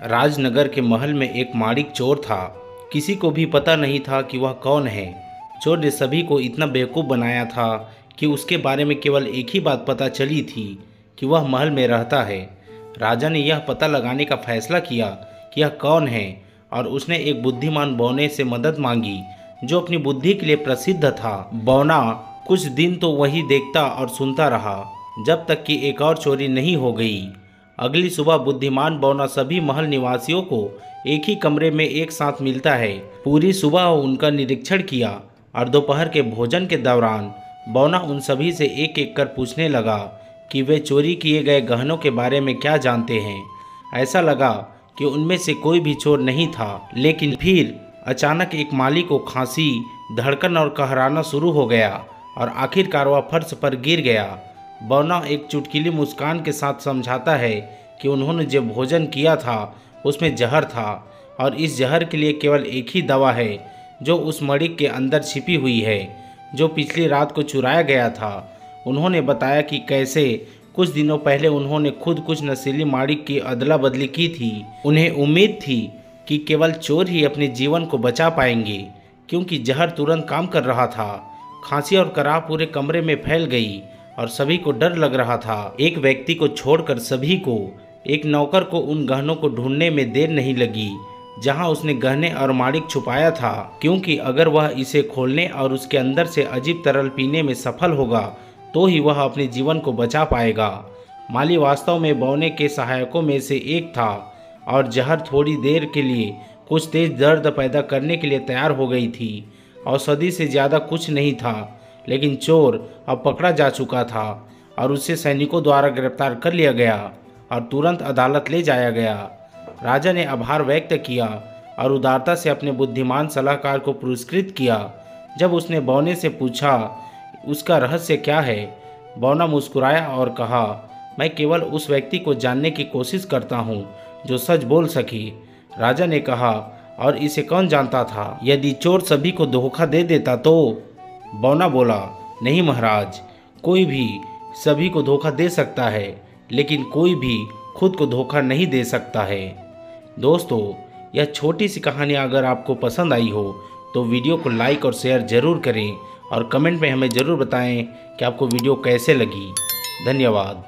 राजनगर के महल में एक माड़िक चोर था। किसी को भी पता नहीं था कि वह कौन है। चोर ने सभी को इतना बेवकूफ़ बनाया था कि उसके बारे में केवल एक ही बात पता चली थी कि वह महल में रहता है। राजा ने यह पता लगाने का फैसला किया कि यह कौन है और उसने एक बुद्धिमान बौने से मदद मांगी जो अपनी बुद्धि के लिए प्रसिद्ध था। बौना कुछ दिन तो वही देखता और सुनता रहा जब तक कि एक और चोरी नहीं हो गई। अगली सुबह बुद्धिमान बौना सभी महल निवासियों को एक ही कमरे में एक साथ मिलता है। पूरी सुबह उनका निरीक्षण किया और दोपहर के भोजन के दौरान बौना उन सभी से एक एक कर पूछने लगा कि वे चोरी किए गए गहनों के बारे में क्या जानते हैं। ऐसा लगा कि उनमें से कोई भी चोर नहीं था, लेकिन फिर अचानक एक माली को खांसी, धड़कन और कहराना शुरू हो गया और आखिरकार वह फर्श पर गिर गया। बौना एक चुटकीली मुस्कान के साथ समझाता है कि उन्होंने जो भोजन किया था उसमें जहर था और इस जहर के लिए केवल एक ही दवा है जो उस मड़िक के अंदर छिपी हुई है जो पिछली रात को चुराया गया था। उन्होंने बताया कि कैसे कुछ दिनों पहले उन्होंने खुद कुछ नशीली माड़िक की अदला बदली की थी। उन्हें उम्मीद थी कि केवल चोर ही अपने जीवन को बचा पाएंगे क्योंकि जहर तुरंत काम कर रहा था। खांसी और कराह पूरे कमरे में फैल गई और सभी को डर लग रहा था। एक व्यक्ति को छोड़कर सभी को, एक नौकर को उन गहनों को ढूंढने में देर नहीं लगी जहां उसने गहने और माड़िक छुपाया था, क्योंकि अगर वह इसे खोलने और उसके अंदर से अजीब तरल पीने में सफल होगा तो ही वह अपने जीवन को बचा पाएगा। माली वास्तव में बौने के सहायकों में से एक था और जहर थोड़ी देर के लिए कुछ तेज दर्द पैदा करने के लिए तैयार हो गई थी। औषधि से ज़्यादा कुछ नहीं था, लेकिन चोर अब पकड़ा जा चुका था और उसे सैनिकों द्वारा गिरफ्तार कर लिया गया और तुरंत अदालत ले जाया गया। राजा ने आभार व्यक्त किया और उदारता से अपने बुद्धिमान सलाहकार को पुरस्कृत किया। जब उसने बौने से पूछा उसका रहस्य क्या है, बौना मुस्कुराया और कहा, मैं केवल उस व्यक्ति को जानने की कोशिश करता हूँ जो सच बोल सके। राजा ने कहा, और इसे कौन जानता था? यदि चोर सभी को धोखा दे देता तो? बौना बोला, नहीं महाराज, कोई भी सभी को धोखा दे सकता है लेकिन कोई भी खुद को धोखा नहीं दे सकता है। दोस्तों, यह छोटी सी कहानी अगर आपको पसंद आई हो तो वीडियो को लाइक और शेयर ज़रूर करें और कमेंट में हमें ज़रूर बताएं कि आपको वीडियो कैसे लगी। धन्यवाद।